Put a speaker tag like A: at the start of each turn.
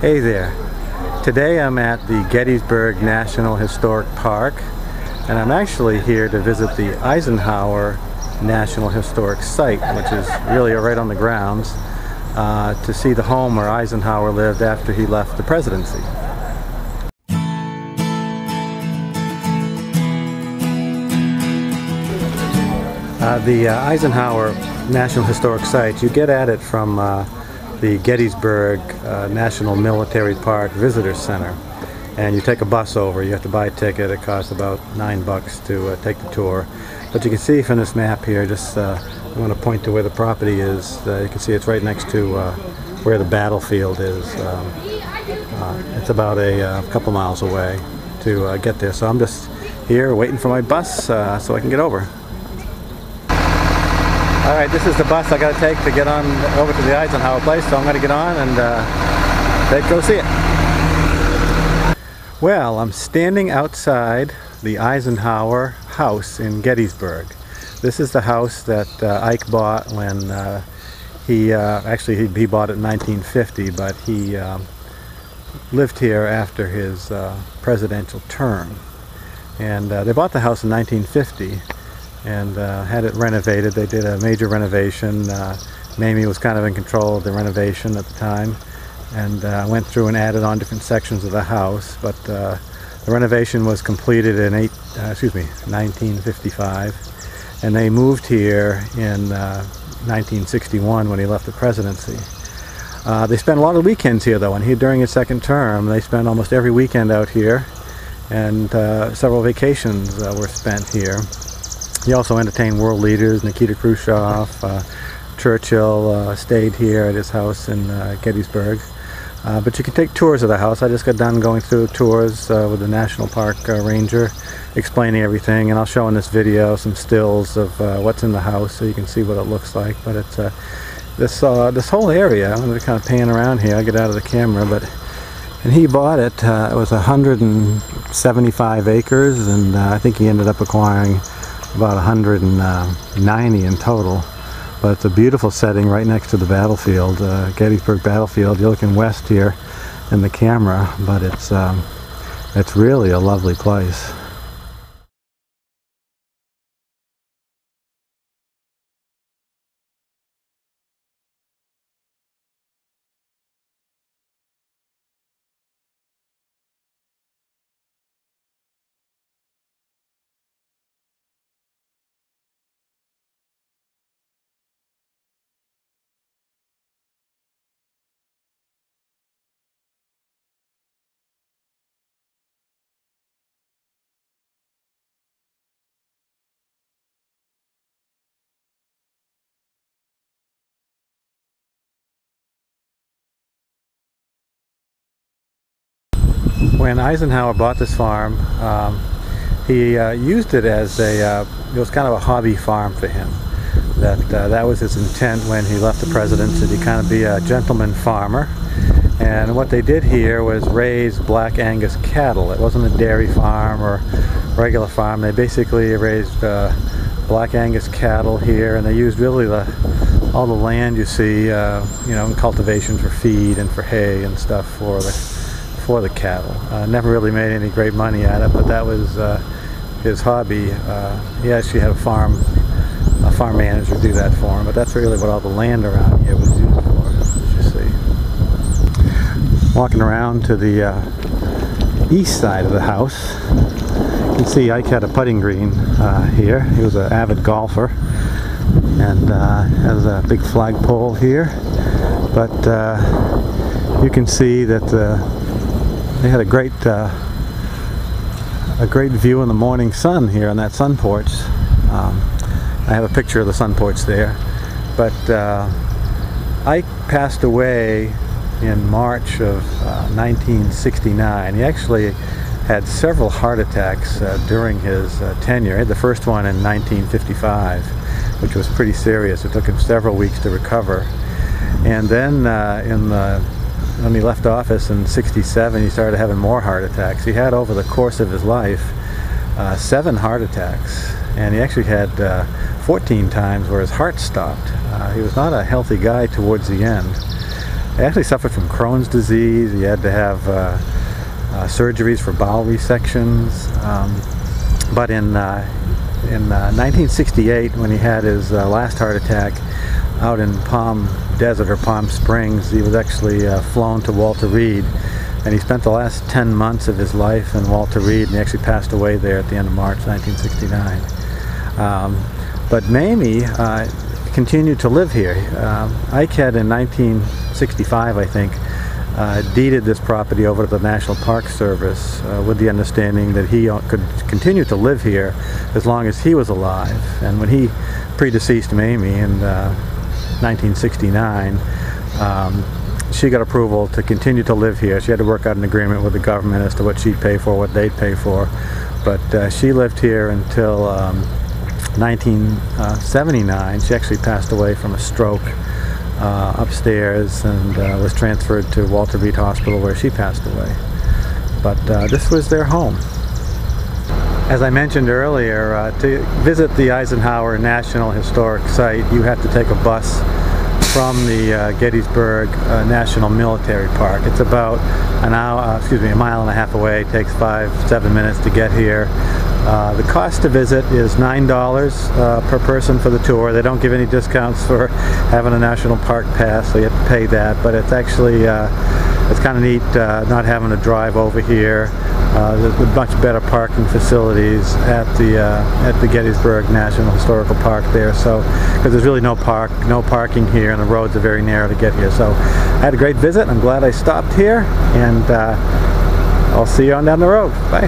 A: Hey there. Today I'm at the Gettysburg National Historic Park, and I'm actually here to visit the Eisenhower National Historic Site, which is really right on the grounds, to see the home where Eisenhower lived after he left the presidency. The Eisenhower National Historic Site, you get at it from the Gettysburg National Military Park Visitor Center, and you take a bus over. You have to buy a ticket. It costs about $9 to take the tour. But you can see from this map here, just I want to point to where the property is. You can see it's right next to where the battlefield is. It's about a couple miles away to get there. So I'm just here waiting for my bus so I can get over. Alright, this is the bus I got to take to get on over to the Eisenhower place, so I'm going to get on and go see it. Well, I'm standing outside the Eisenhower House in Gettysburg. This is the house that Ike bought when he bought it in 1950, but he lived here after his presidential term. And they bought the house in 1950. And had it renovated. They did a major renovation. Mamie was kind of in control of the renovation at the time, and went through and added on different sections of the house. But the renovation was completed in 1955, and they moved here in 1961 when he left the presidency. They spent a lot of weekends here, though, and during his second term, they spent almost every weekend out here, and several vacations were spent here. He also entertained world leaders. Nikita Khrushchev, Churchill stayed here at his house in Gettysburg. But you can take tours of the house. I just got done going through tours with the National Park Ranger, explaining everything, and I'll show in this video some stills of what's in the house so you can see what it looks like. But it's this whole area. I'm going to kind of pan around here. I'll get out of the camera, and he bought it. It was 175 acres, and I think he ended up acquiring about 190 in total. But it's a beautiful setting right next to the battlefield, Gettysburg battlefield. You're looking west here in the camera, but it's really a lovely place. When Eisenhower bought this farm, he used it as it was kind of a hobby farm for him. That was his intent when he left the presidency, to kind of be a gentleman farmer. And what they did here was raise Black Angus cattle. It wasn't a dairy farm or regular farm. They basically raised Black Angus cattle here, and they used really all the land you see, in cultivation for feed and for hay and stuff for the cattle. Never really made any great money at it, but that was his hobby. He actually had a farm manager do that for him, but that's really what all the land around here was used for, as you see. Walking around to the east side of the house, you can see Ike had a putting green here. He was an avid golfer, and has a big flagpole here. But you can see that they had a great view in the morning sun here on that sun porch. I have a picture of the sun porch there. But Ike passed away in March of 1969. He actually had several heart attacks during his tenure. He had the first one in 1955, which was pretty serious. It took him several weeks to recover. And then when he left office in '67, he started having more heart attacks. He had, over the course of his life, 7 heart attacks, and he actually had 14 times where his heart stopped. He was not a healthy guy towards the end. he actually suffered from Crohn's disease. He had to have surgeries for bowel resections. But in 1968, when he had his last heart attack out in Palm Desert or Palm Springs, he was actually flown to Walter Reed, and he spent the last 10 months of his life in Walter Reed, and he actually passed away there at the end of March 1969. But Mamie continued to live here. Ike had in 1965, I think, deeded this property over to the National Park Service with the understanding that he could continue to live here as long as he was alive. And when he predeceased Mamie in 1969, she got approval to continue to live here. She had to work out an agreement with the government as to what she'd pay for, what they'd pay for. But she lived here until 1979. She actually passed away from a stroke upstairs and was transferred to Walter Reed Hospital, where she passed away. But this was their home. As I mentioned earlier, to visit the Eisenhower National Historic Site, you have to take a bus from the Gettysburg National Military Park. It's about a mile and a half away. It takes 5-7 minutes to get here. The cost to visit is $9 per person for the tour. They don't give any discounts for having a national park pass, so you have to pay that. But it's actually it's kind of neat not having to drive over here. There's much better parking facilities at the Gettysburg National Historical Park there. So because there's really no parking here, and the roads are very narrow to get here. So I had a great visit. I'm glad I stopped here, and I'll see you on down the road. Bye.